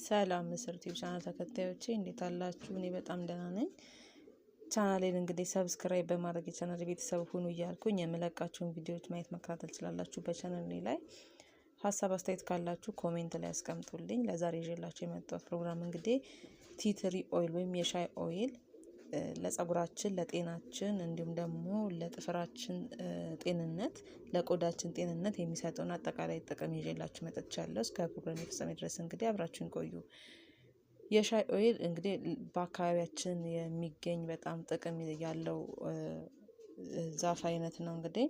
ሰላም ምስር ቲዩብ ቻናል ተከታዮቼ እንዴት አላችሁ? እኔ በጣም ደህና ነኝ። ቻናሌን እንግዲህ ሰብስክራይብ በማድረግ የቻናል ቤተሰብ ሁኑ እያልኩኝ የምለቃቸውን ቪዲዮዎች ማየት መከታተል ትችላላችሁ። በቻናሌ ላይ ሀሳብ አስተያየት ካላችሁ ኮሜንት ላይ አስቀምጡልኝ። ለዛሬ ይዤላችሁ የመጣሁት ፕሮግራም እንግዲህ ቲትሪ ኦይል ወይም የሻይ ኦይል ለፀጉራችን ለጤናችን እንዲሁም ደግሞ ለጥፍራችን ጤንነት ለቆዳችን ጤንነት የሚሰጠውን አጠቃላይ ጥቅም ይዤላችሁ መጥቻለሁ። እስከ ፕሮግራም ፍጻሜ ድረስ እንግዲህ አብራችሁን ቆዩ። የሻይ ኦይል እንግዲህ በአካባቢያችን የሚገኝ በጣም ጥቅም ያለው ዛፍ አይነት ነው። እንግዲህ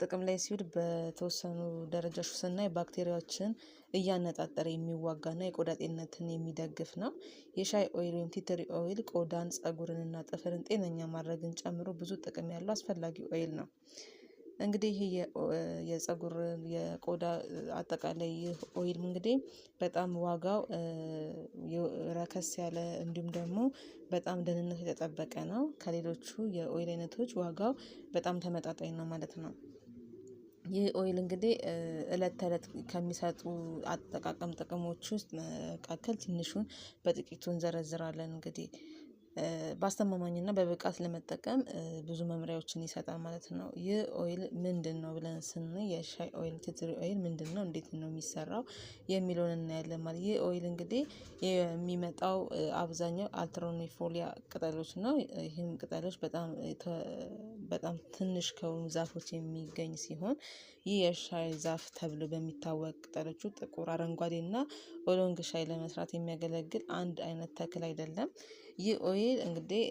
ጥቅም ላይ ሲውል በተወሰኑ ደረጃዎች ስናይ ባክቴሪያዎችን እያነጣጠረ የሚዋጋና የቆዳ ጤንነትን የሚደግፍ ነው። የሻይ ኦይል ወይም ቲትሪ ኦይል ቆዳን፣ ፀጉርንና ጥፍርን ጤነኛ ማድረግን ጨምሮ ብዙ ጥቅም ያለው አስፈላጊ ኦይል ነው። እንግዲህ ይህ የፀጉር የቆዳ አጠቃላይ ይህ ኦይል እንግዲህ በጣም ዋጋው ረከስ ያለ እንዲሁም ደግሞ በጣም ደህንነቱ የተጠበቀ ነው። ከሌሎቹ የኦይል አይነቶች ዋጋው በጣም ተመጣጣኝ ነው ማለት ነው። ይህ ኦይል እንግዲህ እለት ተእለት ከሚሰጡ አጠቃቀም ጥቅሞች ውስጥ መካከል ትንሹን በጥቂቱ እንዘረዝራለን። እንግዲህ በአስተማማኝና በብቃት ለመጠቀም ብዙ መምሪያዎችን ይሰጣል ማለት ነው። ይህ ኦይል ምንድነው ብለን ስናይ የሻይ ኦይል ቲትሪ ኦይል ምንድነው፣ እንዴት ነው የሚሰራው የሚለውን እናያለን ማለት። ይህ ኦይል እንግዲህ የሚመጣው አብዛኛው አልትሮኒፎሊያ ቅጠሎች ነው። ይህም ቅጠሎች በጣም ትንሽ ከሆኑ ዛፎች የሚገኝ ሲሆን ይህ የሻይ ዛፍ ተብሎ በሚታወቅ ቅጠሎቹ ጥቁር፣ አረንጓዴና ኦሎንግ ሻይ ለመስራት የሚያገለግል አንድ አይነት ተክል አይደለም። ይህ ኦይል እንግዲህ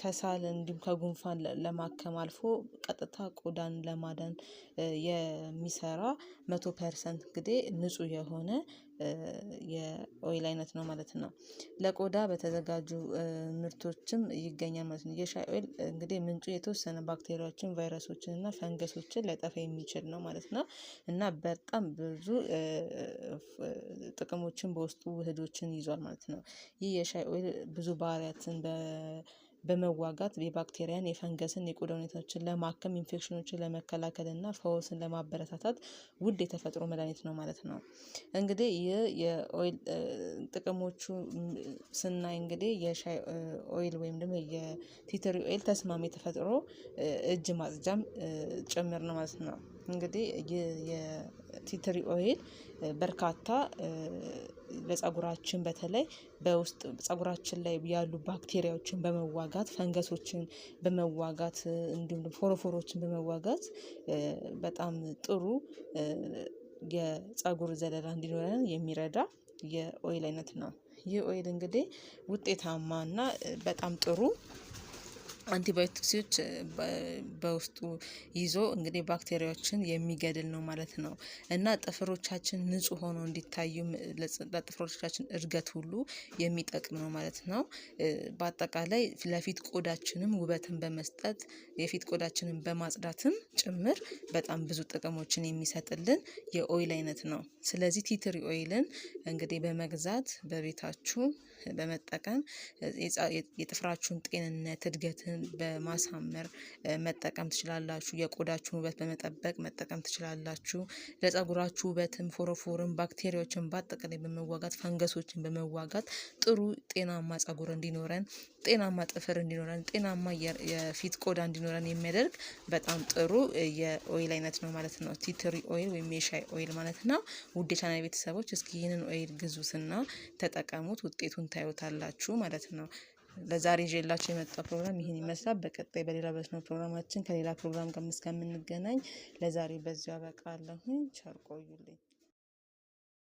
ከሳል እንዲሁም ከጉንፋን ለማከም አልፎ ቀጥታ ቆዳን ለማዳን የሚሰራ 100% እንግዲህ ንጹህ የሆነ የኦይል አይነት ነው ማለት ነው። ለቆዳ በተዘጋጁ ምርቶችም ይገኛል ማለት ነው። የሻይ ኦይል እንግዲህ ምንጩ የተወሰነ ባክቴሪያዎችን፣ ቫይረሶችን እና ፈንገሶችን ሊያጠፋ የሚችል ነው ማለት ነው እና በጣም ብዙ ጥቅሞችን በውስጡ ውህዶችን ይዟል ማለት ነው። ይህ የሻይ ኦይል ብዙ ባህሪያትን በመዋጋት የባክቴሪያን፣ የፈንገስን፣ የቆዳ ሁኔታዎችን ለማከም፣ ኢንፌክሽኖችን ለመከላከል እና ፈውስን ለማበረታታት ውድ የተፈጥሮ መድኃኒት ነው ማለት ነው። እንግዲህ ይህ የኦይል ጥቅሞቹ ስናይ እንግዲህ የሻይ ኦይል ወይም ደግሞ የቲትሪ ኦይል ተስማሚ የተፈጥሮ እጅ ማጽጃም ጭምር ነው ማለት ነው። እንግዲህ የቲትሪ ኦይል በርካታ ለፀጉራችን በተለይ በውስጥ ፀጉራችን ላይ ያሉ ባክቴሪያዎችን በመዋጋት ፈንገሶችን በመዋጋት እንዲሁም ፎሮፎሮችን በመዋጋት በጣም ጥሩ የፀጉር ዘለላ እንዲኖረን የሚረዳ የኦይል አይነት ነው። ይህ ኦይል እንግዲህ ውጤታማና በጣም ጥሩ አንቲባዮቲክሶች በውስጡ ይዞ እንግዲህ ባክቴሪያዎችን የሚገድል ነው ማለት ነው እና ጥፍሮቻችን ንጹህ ሆኖ እንዲታዩ ለጥፍሮቻችን እድገት ሁሉ የሚጠቅም ነው ማለት ነው። በአጠቃላይ ለፊት ቆዳችንም ውበትን በመስጠት የፊት ቆዳችንን በማጽዳትም ጭምር በጣም ብዙ ጥቅሞችን የሚሰጥልን የኦይል አይነት ነው። ስለዚህ ቲትሪ ኦይልን እንግዲህ በመግዛት በቤታችሁ በመጠቀም የጥፍራችሁን ጤንነት እድገትን በማሳመር መጠቀም ትችላላችሁ። የቆዳችሁን ውበት በመጠበቅ መጠቀም ትችላላችሁ። ለፀጉራችሁ ውበትም ፎሮፎርን ባክቴሪያዎችን በአጠቃላይ በመዋጋት ፈንገሶችን በመዋጋት ጥሩ ጤናማ ፀጉር እንዲኖረን፣ ጤናማ ጥፍር እንዲኖረን፣ ጤናማ የፊት ቆዳ እንዲኖረን የሚያደርግ በጣም ጥሩ የኦይል አይነት ነው ማለት ነው። ቲትሪ ኦይል ወይም የሻይ ኦይል ማለት ነው። ውድ የቻናል ቤተሰቦች እስኪ ይህንን ኦይል ግዙትና ተጠቀሙት፣ ውጤቱን ታዩታላችሁ ማለት ነው። ለዛሬ ይዤላችሁ የመጣው ፕሮግራም ይህን ይመስላል። በቀጣይ በሌላ በስነው ፕሮግራማችን ከሌላ ፕሮግራም ጋር እስከምንገናኝ ለዛሬ በዚሁ አበቃለሁ። ቸር ቆዩልኝ።